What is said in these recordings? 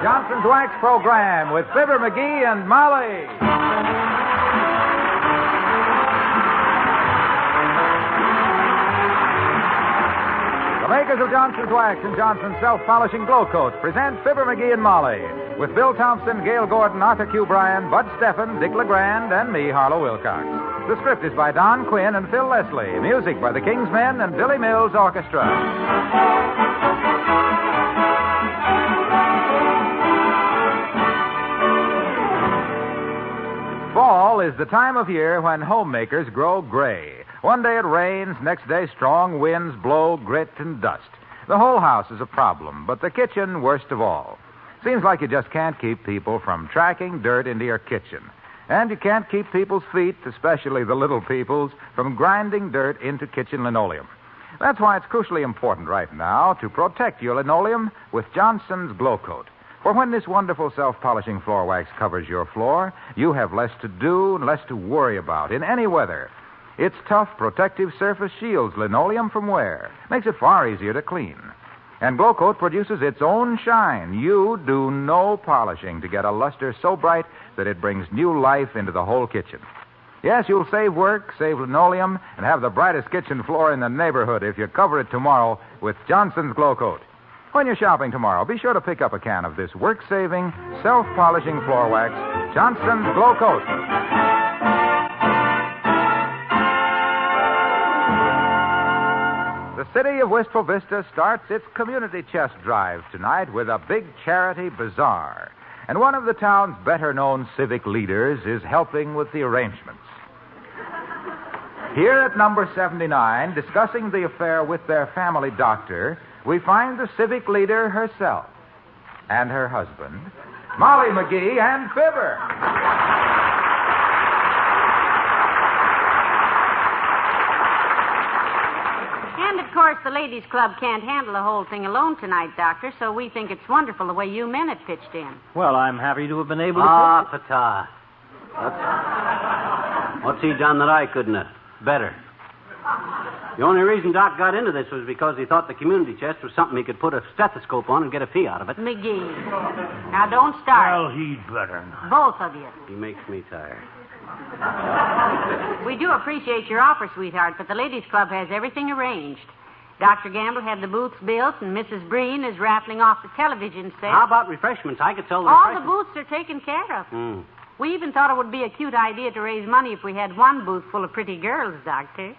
Johnson's Wax Program with Fibber McGee and Molly. The makers of Johnson's Wax and Johnson's Self-Polishing Glow Coat present Fibber McGee and Molly with Bill Thompson, Gail Gordon, Arthur Q. Bryan, Bud Steffen, Dick LeGrand, and me, Harlow Wilcox. The script is by Don Quinn and Phil Leslie. Music by the King's Men and Billy Mills Orchestra. Fall is the time of year when homemakers grow gray. One day it rains, next day strong winds blow grit and dust. The whole house is a problem, but the kitchen worst of all. Seems like you just can't keep people from tracking dirt into your kitchen. And you can't keep people's feet, especially the little people's, from grinding dirt into kitchen linoleum. That's why it's crucially important right now to protect your linoleum with Johnson's Glow Coat. For when this wonderful self-polishing floor wax covers your floor, you have less to do and less to worry about in any weather. Its tough, protective surface shields linoleum from wear, makes it far easier to clean. And Glow Coat produces its own shine. You do no polishing to get a luster so bright that it brings new life into the whole kitchen. Yes, you'll save work, save linoleum, and have the brightest kitchen floor in the neighborhood if you cover it tomorrow with Johnson's Glow Coat. When you're shopping tomorrow, be sure to pick up a can of this work-saving, self-polishing floor wax, Johnson's Glow Coat. The city of Wistful Vista starts its Community Chest Drive tonight with a big charity bazaar. And one of the town's better-known civic leaders is helping with the arrangements. Here at number 79, discussing the affair with their family doctor, we find the civic leader herself and her husband, Molly McGee and Fibber. And, of course, the Ladies' Club can't handle the whole thing alone tonight, Doctor, so we think it's wonderful the way you men have pitched in. Well, I'm happy to have been able to... Pata. What's he done that I couldn't have? Better. The only reason Doc got into this was because he thought the community chest was something he could put a stethoscope on and get a fee out of it. McGee. Now, don't start. Well, he'd better not. Both of you. He makes me tired. We do appreciate your offer, sweetheart, but the Ladies' Club has everything arranged. Dr. Gamble had the booths built, and Mrs. Breen is raffling off the television set. How about refreshments? I could sell the All refreshments. the booths are taken care of. Mm. We even thought it would be a cute idea to raise money if we had one booth full of pretty girls, Doctor.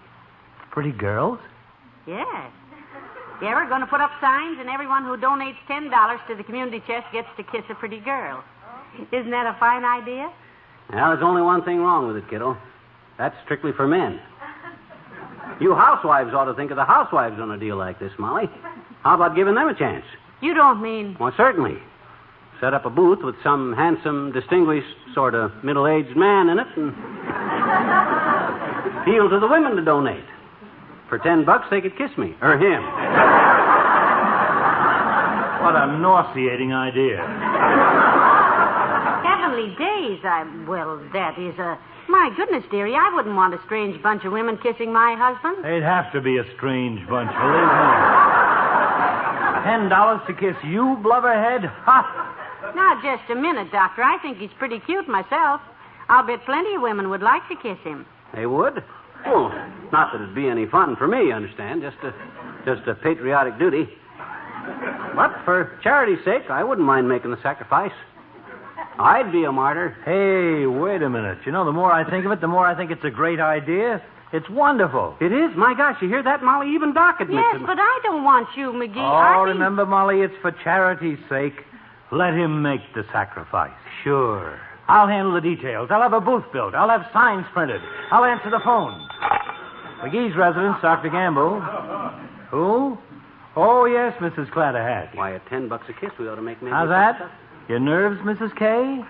Pretty girls? Yes. Yeah, we're going to put up signs, and everyone who donates $10 to the community chest gets to kiss a pretty girl. Isn't that a fine idea? Well, there's only one thing wrong with it, kiddo. That's strictly for men. You housewives ought to think of the housewives on a deal like this, Molly. How about giving them a chance? You don't mean... Well, certainly. Set up a booth with some handsome, distinguished, sort of middle-aged man in it and appeal to the women to donate. For $10, they could kiss me. Or him. What a nauseating idea. Heavenly days, that is a... My goodness, dearie, I wouldn't want a strange bunch of women kissing my husband. They'd have to be a strange bunch, believe me. $10 to kiss you, blubberhead? Ha! Now, just a minute, Doctor. I think he's pretty cute myself. I'll bet plenty of women would like to kiss him. They would? Well, not that it'd be any fun for me, you understand. Just a patriotic duty. But for charity's sake, I wouldn't mind making the sacrifice. I'd be a martyr. Hey, wait a minute. You know, the more I think of it, the more I think it's a great idea. It's wonderful. It is? My gosh, you hear that, Molly? Even Doc admits it. Yes, but I don't want you, McGee. Oh, remember, Molly, it's for charity's sake. Let him make the sacrifice. Sure. I'll handle the details. I'll have a booth built. I'll have signs printed. I'll answer the phone. McGee's residence, Dr. Gamble. Who? Oh, yes, Mrs. Clatterhatch. Why, at $10 a kiss, we ought to make maybe... How's that? Your nerves, Mrs. K?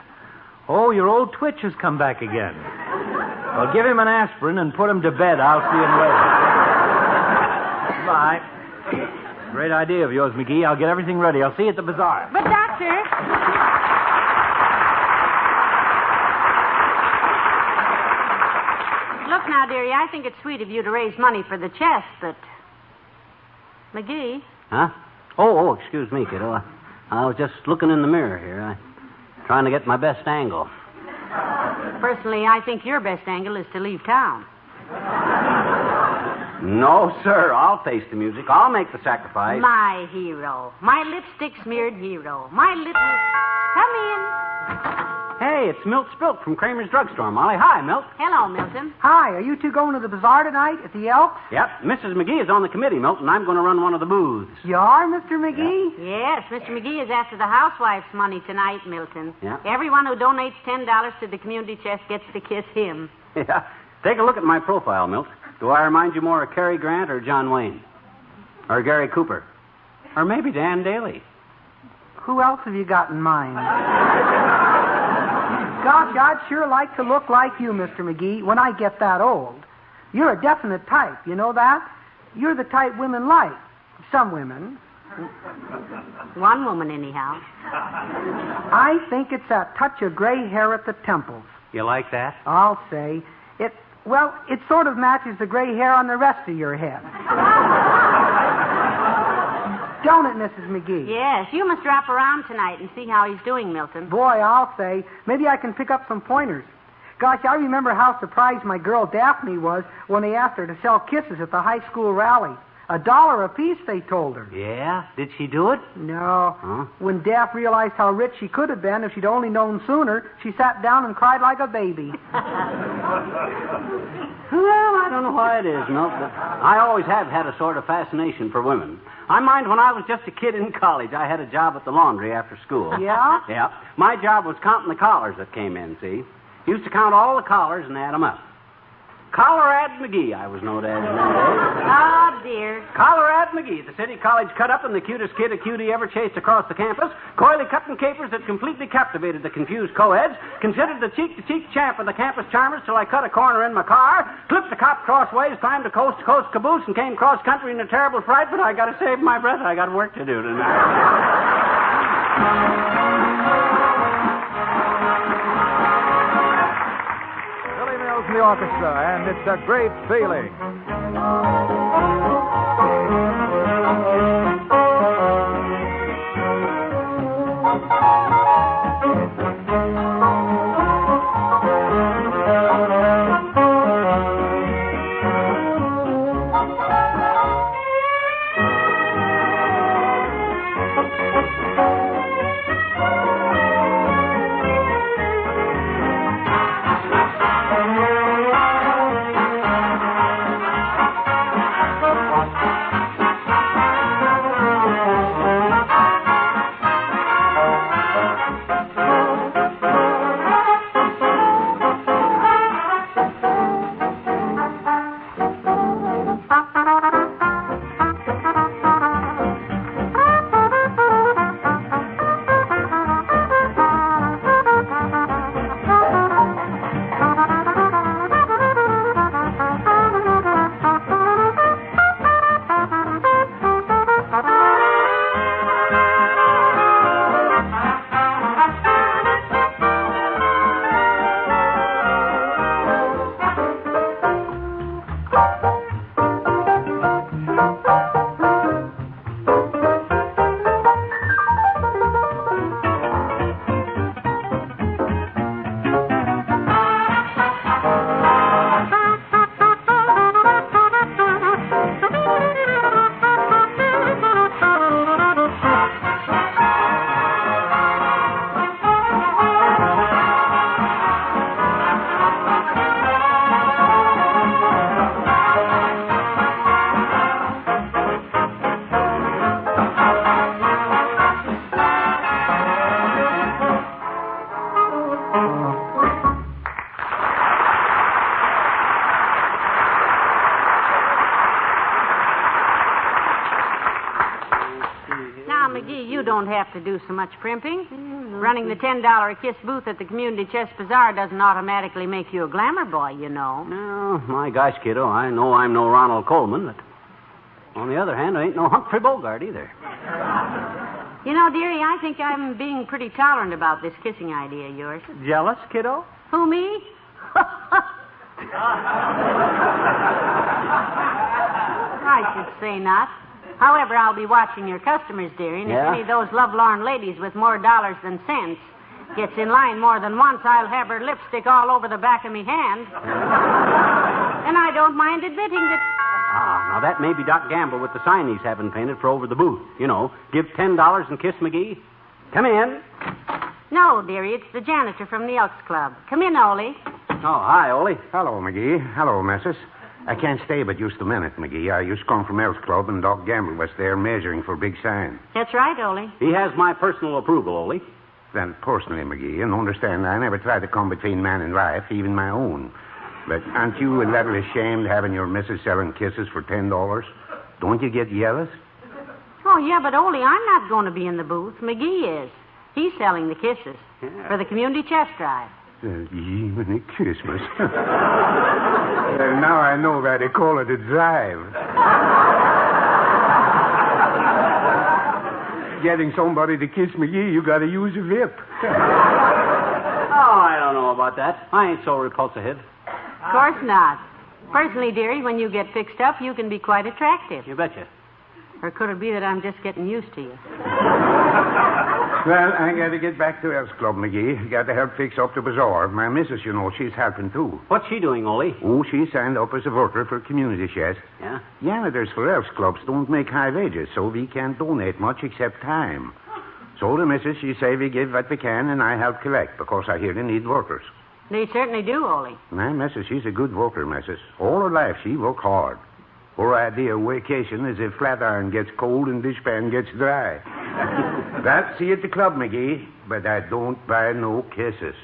Oh, your old twitch has come back again. Well, give him an aspirin and put him to bed. I'll see him later. Bye. Great idea of yours, McGee. I'll get everything ready. I'll see you at the bazaar. But, Doctor... Look now, dearie, I think it's sweet of you to raise money for the chest, but... McGee? Huh? Oh, excuse me, kiddo. I was just looking in the mirror here, trying to get my best angle. Personally, I think your best angle is to leave town. No, sir. I'll face the music. I'll make the sacrifice. My hero. My lipstick-smeared hero. My lip... Come in. Hey, it's Milt Spilt from Kramer's Drugstore, Molly. Hi, Milt. Hello, Milton. Hi, are you two going to the bazaar tonight at the Elks? Yep. Mrs. McGee is on the committee, Milt, and I'm going to run one of the booths. You are, Mr. McGee? Yes, Mr. McGee is after the housewife's money tonight, Milton. Yeah. Everyone who donates $10 to the Community Chest gets to kiss him. Yeah. Take a look at my profile, Milt. Do I remind you more of Cary Grant or John Wayne? Or Gary Cooper? Or maybe Dan Daly? Who else have you got in mind? Gosh, I'd sure like to look like you, Mr. McGee, when I get that old. You're a definite type, you know that? You're the type women like. Some women. One woman, anyhow. I think it's that touch of gray hair at the temples. You like that? I'll say. It sort of matches the gray hair on the rest of your head. Don't it, Mrs. McGee? Yes, you must drop around tonight and see how he's doing, Milton. Boy, I'll say. Maybe I can pick up some pointers. Gosh, I remember how surprised my girl Daphne was when they asked her to sell kisses at the high school rally. $1 apiece, they told her. Yeah? Did she do it? No. Huh? When Daph realized how rich she could have been if she'd only known sooner, she sat down and cried like a baby. Well, I don't know why it is, Milt, but I always have had a sort of fascination for women. I mind when I was just a kid in college, I had a job at the laundry after school. Yeah? Yeah. My job was counting the collars that came in, see? Used to count all the collars and add them up. Colorad McGee, I was known as in those days. Oh, dear. Colorad McGee, the city college cut-up and the cutest kid a cutie ever chased across the campus, coyly cutting capers that completely captivated the confused co-eds, considered the cheek-to-cheek champ of the campus charmers till I cut a corner in my car, flipped the cop crossways, climbed a coast-to-coast caboose, and came cross-country in a terrible fright, but I got to save my breath. I got work to do tonight. The orchestra, and it's a great feeling. McGee, you don't have to do so much primping. Running the $10 a kiss booth at the Community Chest Bazaar doesn't automatically make you a glamour boy, you know. No, my gosh, kiddo, I know I'm no Ronald Coleman, but on the other hand, I ain't no Humphrey Bogart either. You know, dearie, I think I'm being pretty tolerant about this kissing idea of yours. Jealous, kiddo? Who, me? I should say not. However, I'll be watching your customers, dearie, and if any of those lovelorn ladies with more dollars than cents gets in line more than once, I'll have her lipstick all over the back of me hand. And I don't mind admitting that... Now that may be Doc Gamble with the sign he's having painted for over the booth. You know, give $10 and kiss McGee. Come in. No, dearie, it's the janitor from the Elks Club. Come in, Ole. Oh, hi, Ole. Hello, McGee. Hello, missus. I can't stay but just a minute, McGee. I used to come from Elks Club, and Doc Gamble was there measuring for big sign. That's right, Ole. He has my personal approval, Ole. Then, personally, McGee, and understand I never try to come between man and wife, even my own. But aren't you a little ashamed having your missus selling kisses for $10? Don't you get jealous? Oh, yeah, but Ole, I'm not going to be in the booth. McGee is. He's selling the kisses for the Community Chest Drive. Even at Christmas. Now I know why they call it a drive. Getting somebody to kiss McGee, you got to use a whip. Oh, I don't know about that. I ain't so repulsive. Of course not. Personally, dearie, when you get fixed up, you can be quite attractive. You betcha. Or could it be that I'm just getting used to you? Well, I got to get back to Elks Club, McGee. Got to help fix up the bazaar. My missus, you know, she's helping too. What's she doing, Ole? Oh, she signed up as a worker for Community Chest. Yeah? Janitors for Elks Clubs don't make high wages, so we can't donate much except time. So the missus, she say we give what we can, and I help collect, because I hear they need workers. They certainly do, Ole. My missus, she's a good worker, missus. All her life, she worked hard. Her idea of vacation is if flat iron gets cold and dishpan gets dry. That's see you at the club, McGee, but I don't buy no kisses.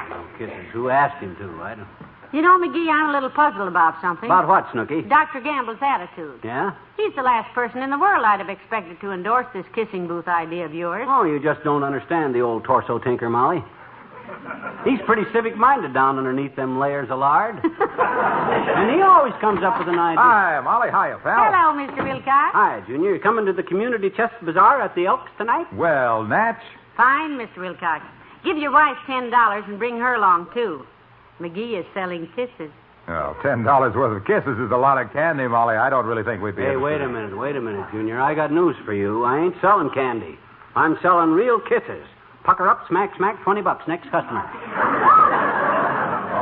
No kisses. Who asked him to? I don't... You know, McGee, I'm a little puzzled about something. About what, Snooky? Dr. Gamble's attitude. Yeah? He's the last person in the world I'd have expected to endorse this kissing booth idea of yours. Oh, you just don't understand the old torso tinker, Molly. He's pretty civic-minded down underneath them layers of lard. And he always comes up with an idea. Hi, Molly. Hiya, pal. Hello, Mr. Wilcox. Hi, Junior. You coming to the Community Chest Bazaar at the Elks tonight? Well, Natch. Fine, Mr. Wilcox. Give your wife $10 and bring her along, too. McGee is selling kisses. Well, $10 worth of kisses is a lot of candy, Molly. I don't really think we'd be... Hey, wait a minute, Junior. I got news for you. I ain't selling candy. I'm selling real kisses. Pucker up, smack, $20. Next customer.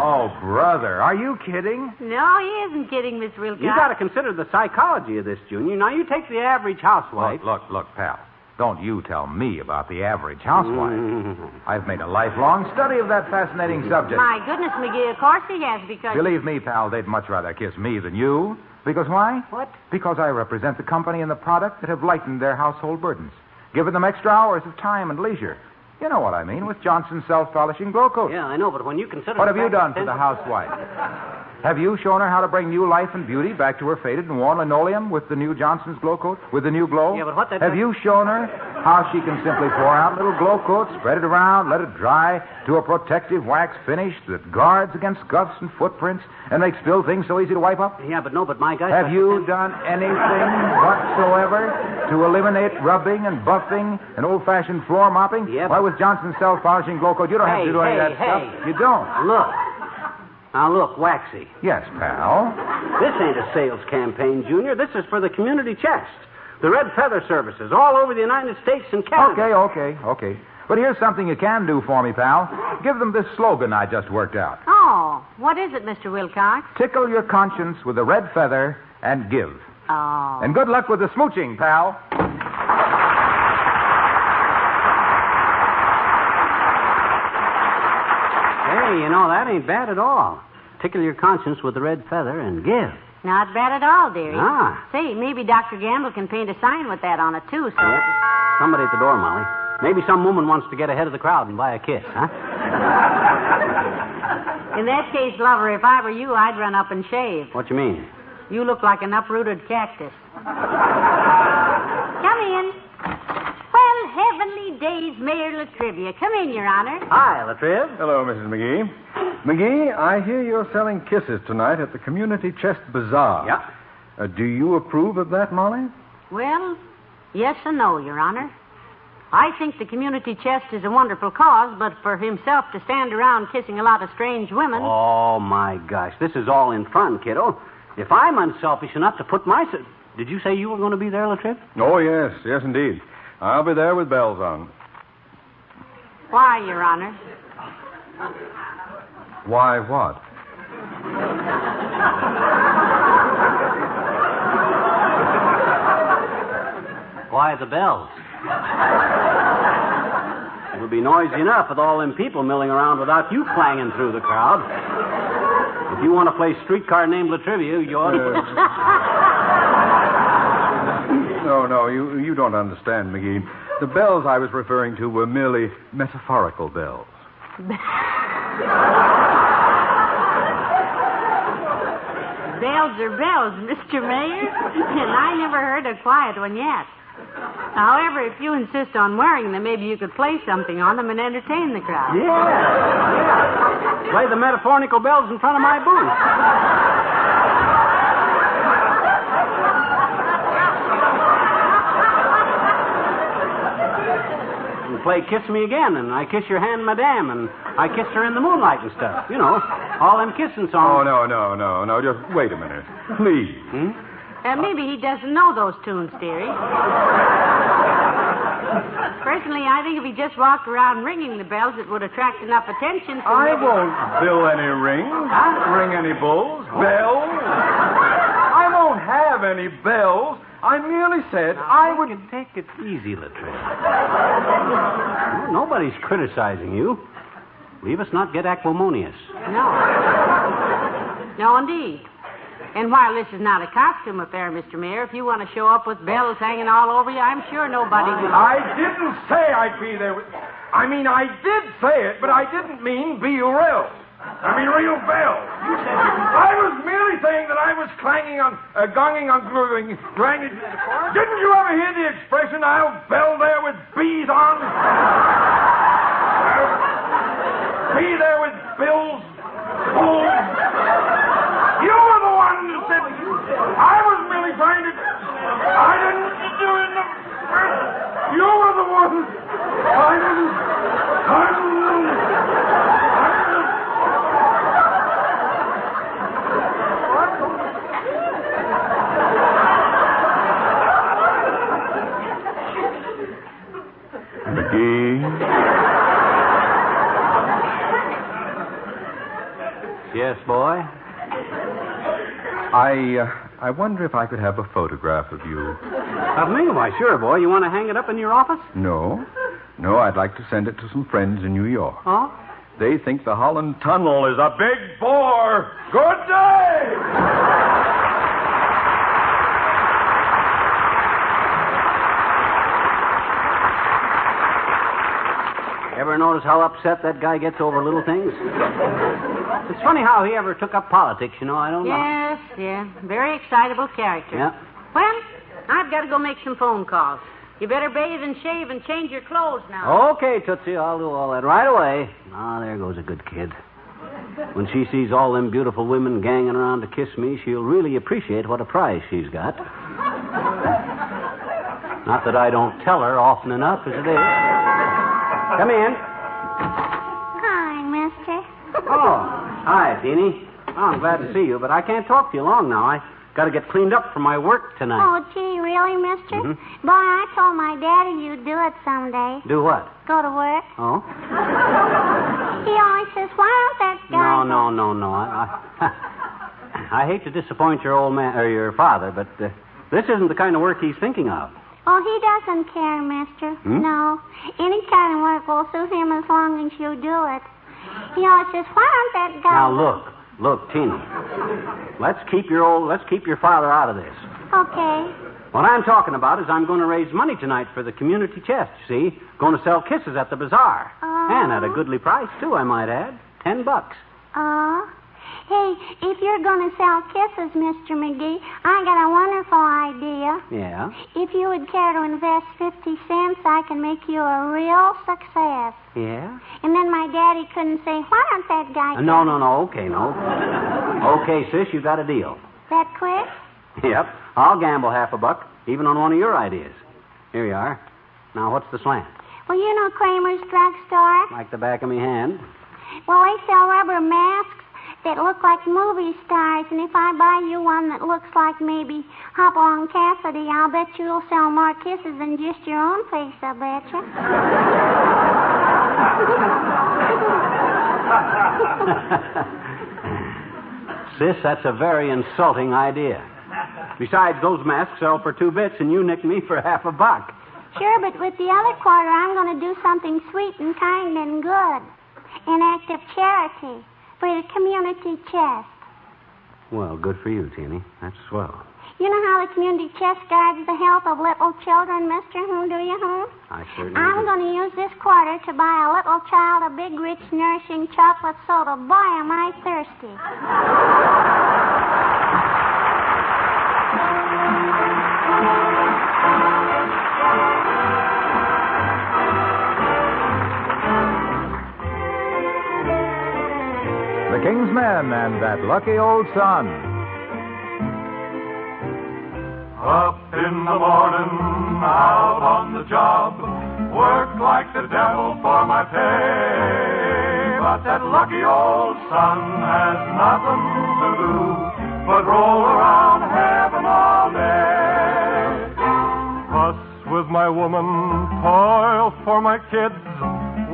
Oh, brother. Are you kidding? No, he isn't kidding, Miss Wilcox. You got to consider the psychology of this, Junior. Now, you take the average housewife... Look, pal. Don't you tell me about the average housewife. I've made a lifelong study of that fascinating subject. My goodness, McGee, of course he has, because... Believe me, pal, they'd much rather kiss me than you. Because why? What? Because I represent the company and the product that have lightened their household burdens, given them extra hours of time and leisure. You know what I mean, with Johnson's self-polishing glow coat. Yeah, I know, but when you consider... What have you done for the housewife? Have you shown her how to bring new life and beauty back to her faded and worn linoleum with the new Johnson's glow coat, with the new glow? Yeah, but what that... Have you shown her how she can simply pour out a little glow coat, spread it around, let it dry to a protective wax finish that guards against scuffs and footprints and makes spill things so easy to wipe up? Yeah, but my guy... Have you done anything whatsoever to eliminate rubbing and buffing and old-fashioned floor mopping? Yep. Why, with Johnson's self-polishing glow coat, you don't have to do any of that stuff. You don't. Now, look, Waxy. Yes, pal. This ain't a sales campaign, Junior. This is for the Community Chest. The Red Feather Services all over the United States and Canada. Okay. But here's something you can do for me, pal. Give them this slogan I just worked out. Oh, what is it, Mr. Wilcox? Tickle your conscience with a red feather and give. Oh. And good luck with the smooching, pal. Hey, you know, that ain't bad at all. Tickle your conscience with a red feather and give. Not bad at all, dearie. Ah. Say, maybe Dr. Gamble can paint a sign with that on it, too. So Somebody at the door, Molly. Maybe some woman wants to get ahead of the crowd and buy a kiss, huh? In that case, lover, if I were you, I'd run up and shave. What you mean? You look like an uprooted cactus. Come in. Well, heavenly days, Mayor Latrivia. Come in, Your Honor. Hi, Latriv. Hello, Mrs. McGee. McGee, I hear you're selling kisses tonight at the Community Chest Bazaar. Yeah. Do you approve of that, Molly? Well, yes and no, Your Honor. I think the community chest is a wonderful cause, but for himself to stand around kissing a lot of strange women... Oh, my gosh. This is all in fun, kiddo. If I'm unselfish enough to put myself... Did you say you were going to be there, Latrice? Oh, yes. Yes, indeed. I'll be there with bells on. Why, Your Honor? Why what? Why the bells? It would be noisy enough with all them people milling around without you clanging through the crowd. If you want to play streetcar named Latrivia, you ought to... No, you don't understand, McGee. The bells I was referring to were merely metaphorical bells. Bells are bells, Mr. Mayor, and I never heard a quiet one yet. However, if you insist on wearing them, maybe you could play something on them and entertain the crowd. Yeah. Play the metaphorical bells in front of my booth. And play Kiss Me Again, and I Kiss Your Hand, Madame, and I Kissed Her in the Moonlight and stuff. You know, all them kissing songs. Oh, no. Just wait a minute. Please. Maybe he doesn't know those tunes, dearie. Personally, I think if he just walked around ringing the bells, it would attract enough attention from I won't bill any rings, ring any bulls, bells. I won't have any bells. I merely said I would... Take it easy, Latrice. Nobody's criticizing you. Leave us not get acrimonious. No, indeed. And while this is not a costume affair, Mr. Mayor, if you want to show up with bells hanging all over you, I'm sure nobody will. I didn't say I'd be there with... I did say it, but I didn't mean real bells. Real bells. I was merely saying that I was clanging on, gonging on, clanging. Didn't you ever hear the expression, I'll bell there with bees on? Be there with bills, bulls. You were the one who said, I was merely trying to... I didn't do it in the... You were the one. I didn't... McGee? Yes, boy? I wonder if I could have a photograph of you. Of me? Why, sure, boy. You want to hang it up in your office? No, I'd like to send it to some friends in New York. Oh? They think the Holland Tunnel is a big bore. Good day! Ever notice how upset that guy gets over little things? It's funny how he ever took up politics, you know. I don't know. Yes, yeah. Very excitable character. Yeah. Well, I've got to go make some phone calls. You better bathe and shave and change your clothes now. Okay, Tootsie, I'll do all that right away. Ah, there goes a good kid. When she sees all them beautiful women ganging around to kiss me, she'll really appreciate what a prize she's got. Not that I don't tell her often enough as it is. Come in. Hi, mister. Oh, hi, Teeny. Oh, I'm glad to see you, but I can't talk to you long now. I got to get cleaned up for my work tonight. Oh, gee, really, mister? Mm-hmm. Boy, I told my daddy you'd do it someday. Do what? Go to work. Oh? He always says, why don't that guy... No. I hate to disappoint your old man, or your father, but this isn't the kind of work he's thinking of. Oh, he doesn't care, mister. No. Any kind of work will suit him as long as you do it. He always says, why don't that guy... Now, look, Teeny. Let's keep your father out of this. Okay. What I'm talking about is I'm going to raise money tonight for the community chest, you see? Going to sell kisses at the bazaar. And at a goodly price, too, I might add. $10. Hey, if you're going to sell kisses, Mr. McGee, I got a wonderful idea. Yeah? If you would care to invest 50 cents, I can make you a real success. Yeah? And then my daddy couldn't say, why don't that guy... No. Okay, no. Okay, sis, you got a deal. That quick? Yep. I'll gamble $50, even on one of your ideas. Here you are. Now, what's the slant? Well, you know Kramer's drugstore? Like the back of me hand. Well, they sell rubber masks that look like movie stars, and if I buy you one that looks like maybe Hopalong Cassidy, I'll bet you'll sell more kisses than just your own face, I bet you. Sis, that's a very insulting idea. Besides, those masks sell for 2 bits, and you nicked me for half a buck. Sure, but with the other quarter, I'm going to do something sweet and kind and good. An act of charity for the Community Chest. Well, good for you, Teeny. That's swell. You know how the Community Chest guards the health of little children, mister? Do you, I certainly I'm do. going to use this quarter to buy a little child a big, rich, nourishing chocolate soda. Boy, am I thirsty. The King's Men and That Lucky Old Sun. Up in the morning, out on the job, work like the devil for my pay. But that lucky old sun has nothing to do but roll around heaven all day. Fuss with my woman, toil for my kids,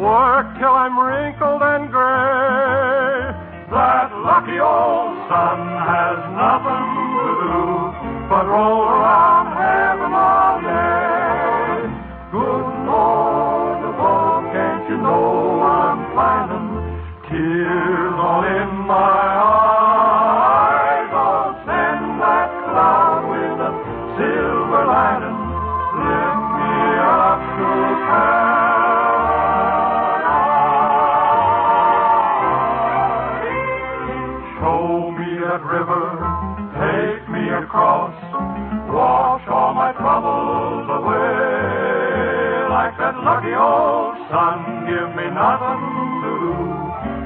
work till I'm wrinkled and gray. That lucky old sun has nothing to do but roll around heaven all day. Good Lord above, can't you know I'm planning? Tears all in my eyes. Oh, send that cloud with a silver lining. Lift me up to paradise. Show me that river, take me across. Wash all my troubles away. Like that lucky old sun, give me nothing to do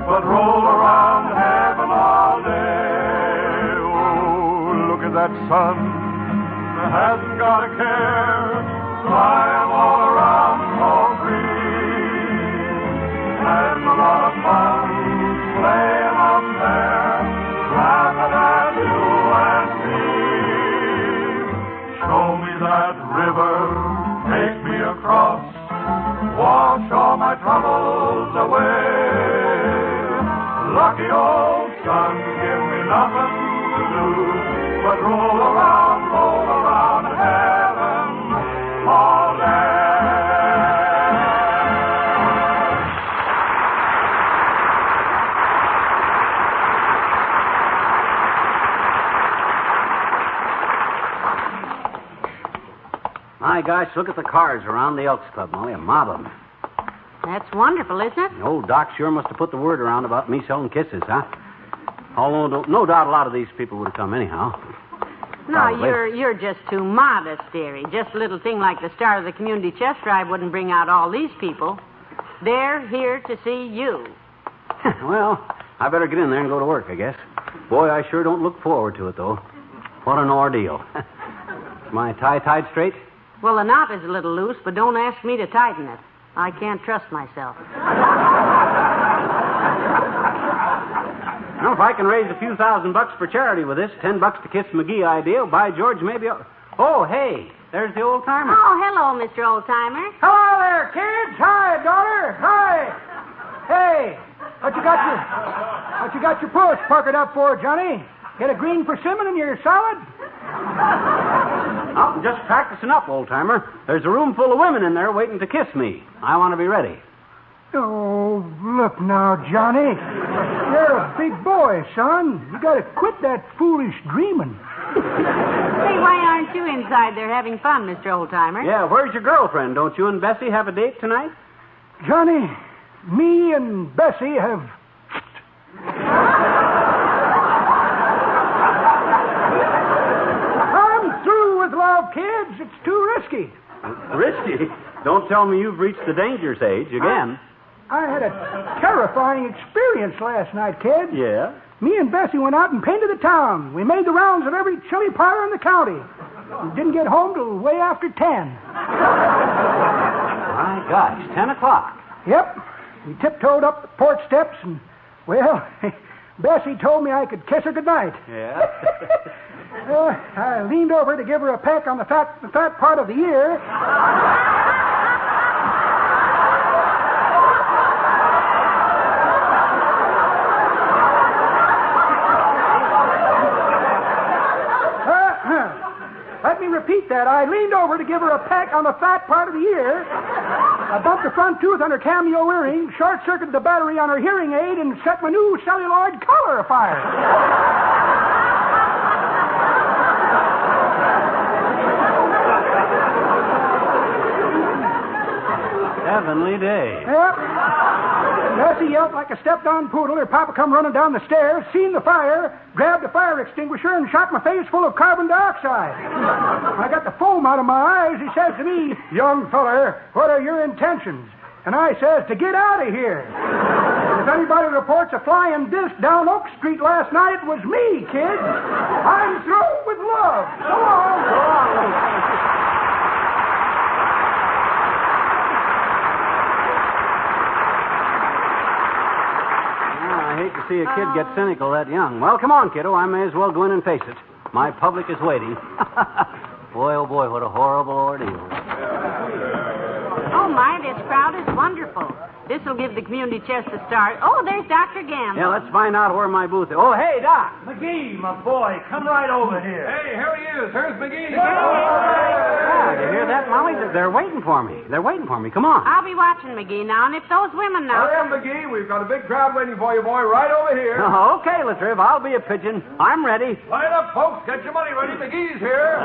but roll around heaven all day. Oh, look at that sun, hasn't got a care, flying all around so free. Having a lot of fun playing up there, laughing at you and me. Show me that river, take me across, wash all my troubles away. Lucky old sun, give me nothing to do but roll around heaven all day. My gosh, look at the cars around the Elks Club, Molly. A mob of them. That's wonderful, isn't it? The old Doc sure must have put the word around about me selling kisses, huh? Although, no doubt a lot of these people would have come anyhow. No, Probably. you're just too modest, dearie. Just a little thing like the start of the Community Chest Drive wouldn't bring out all these people. They're here to see you. Well, I better get in there and go to work, I guess. Boy, I sure don't look forward to it, though. What an ordeal. Is my tie tied straight? Well, the knot is a little loose, but don't ask me to tighten it. I can't trust myself. Now, if I can raise a few $1,000 for charity with this, $10 to Kiss McGee idea, by George, maybe I'll... Oh, hey, there's the old timer. Oh, hello, Mr. Old-Timer. Hello there, kids. Hi, daughter. Hi. Hey, what you got your puss puckered up for, Johnny? Get a green persimmon in your salad? Oh, just practicing up, old-timer. There's a room full of women in there waiting to kiss me. I want to be ready. Oh, look now, Johnny. You're a big boy, son. You got to quit that foolish dreaming. Say, why aren't you inside there having fun, Mr. Old-Timer? Yeah, where's your girlfriend? Don't you and Bessie have a date tonight? Johnny, me and Bessie have... I'm through with love, kids. It's too risky. Risky? Don't tell me you've reached the dangerous age again. I had a terrifying experience last night, kid. Yeah? Me and Bessie went out and painted the town. We made the rounds of every chili parlor in the county. We didn't get home till way after 10. My My gosh, 10 o'clock. Yep. We tiptoed up the porch steps and, well, Bessie told me I could kiss her goodnight. Yeah? I leaned over to give her a peck on the fat part of the ear. Let me repeat that. I leaned over to give her a peck on the fat part of the ear. I bumped the front tooth on her cameo earring, short-circuited the battery on her hearing aid, and set my new celluloid collar afire. Heavenly day. Yep. Bessie yelped like a stepped-on poodle. Her papa come running down the stairs, seen the fire, grabbed a fire extinguisher, and shot my face full of carbon dioxide. I got the foam out of my eyes. He says to me, "Young feller, what are your intentions?" And I says, "To get out of here." If anybody reports a flying disc down Oak Street last night, it was me, kids. I'm through with love. So long. So long. I hate to see a kid get cynical that young. Well, come on, kiddo. I may as well go in and face it. My public is waiting. Boy, oh boy, what a horrible ordeal. Oh, my, this crowd is wonderful. This will give the Community Chest a start. Oh, there's Dr. Gamble. Yeah, let's find out where my booth is. Oh, hey, Doc. McGee, my boy, come right over here. Hey, here he is. Here's McGee. Yeah, you hear that, Molly? They're waiting for me. They're waiting for me. Come on. I'll be watching McGee now, and if those women now... Hurry up, McGee. We've got a big crowd waiting for you, boy, right over here. Oh, okay, Latriv. I'll be a pigeon. I'm ready. Line up, folks. Get your money ready. McGee's here.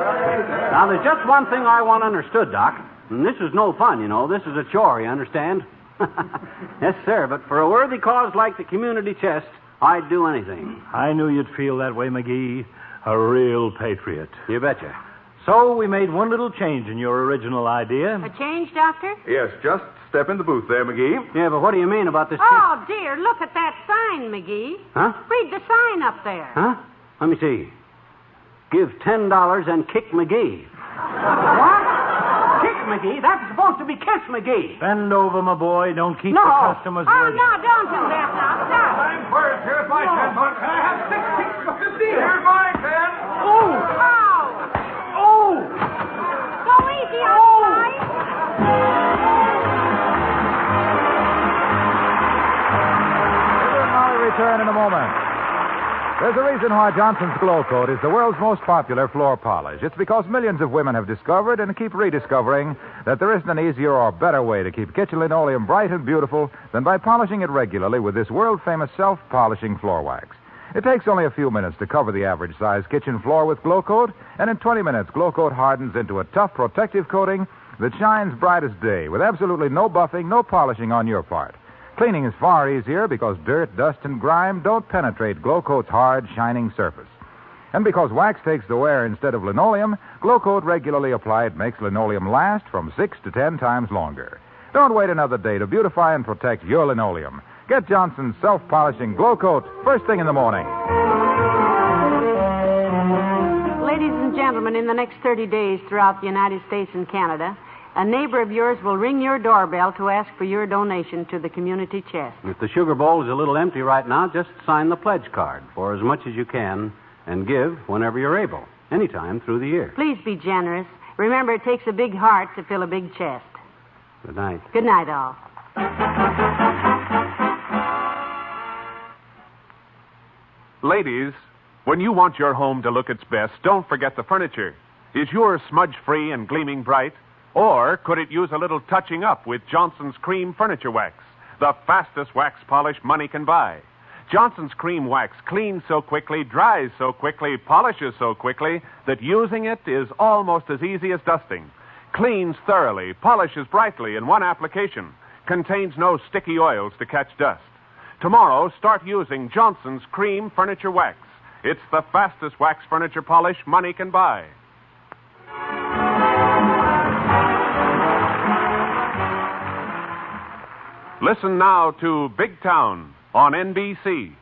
Now, there's just one thing I want understood, Doc. And this is no fun, you know. This is a chore, you understand? Yes, sir, but for a worthy cause like the Community Chest, I'd do anything. I knew you'd feel that way, McGee. A real patriot. You betcha. So we made one little change in your original idea. A change, Doctor? Yes, just step in the booth there, McGee. Yeah, but what do you mean about this? Oh, dear, look at that sign, McGee. Huh? Read the sign up there. Huh? Let me see. Give $10 and kick McGee. What? Kick McGee? That's supposed to be kiss McGee. Bend over, my boy. Don't keep No. the customers Oh, waiting. no, don't do that now. Stop. I'm first. Here's my 10 bucks. Can I have 6 kicks for 50? Here's my 10. Oh! Oh! Go easy on the line. Fibber and Molly return in a moment. There's a reason why Johnson's Glow Coat is the world's most popular floor polish. It's because millions of women have discovered and keep rediscovering that there isn't an easier or better way to keep kitchen linoleum bright and beautiful than by polishing it regularly with this world-famous self-polishing floor wax. It takes only a few minutes to cover the average-sized kitchen floor with Glow Coat, and in 20 minutes, Glow Coat hardens into a tough protective coating that shines bright as day with absolutely no buffing, no polishing on your part. Cleaning is far easier because dirt, dust, and grime don't penetrate Glow Coat's hard, shining surface. And because wax takes the wear instead of linoleum, Glow Coat regularly applied makes linoleum last from 6 to 10 times longer. Don't wait another day to beautify and protect your linoleum. Get Johnson's self-polishing Glow Coat first thing in the morning. Ladies and gentlemen, in the next 30 days throughout the United States and Canada, a neighbor of yours will ring your doorbell to ask for your donation to the Community Chest. If the sugar bowl is a little empty right now, just sign the pledge card for as much as you can and give whenever you're able, anytime through the year. Please be generous. Remember, it takes a big heart to fill a big chest. Good night. Good night, all. Ladies, when you want your home to look its best, don't forget the furniture. Is yours smudge-free and gleaming bright? Or could it use a little touching up with Johnson's Cream Furniture Wax, the fastest wax polish money can buy? Johnson's Cream Wax cleans so quickly, dries so quickly, polishes so quickly that using it is almost as easy as dusting. Cleans thoroughly, polishes brightly in one application, contains no sticky oils to catch dust. Tomorrow, start using Johnson's Cream Furniture Wax. It's the fastest wax furniture polish money can buy. Listen now to Big Town on NBC.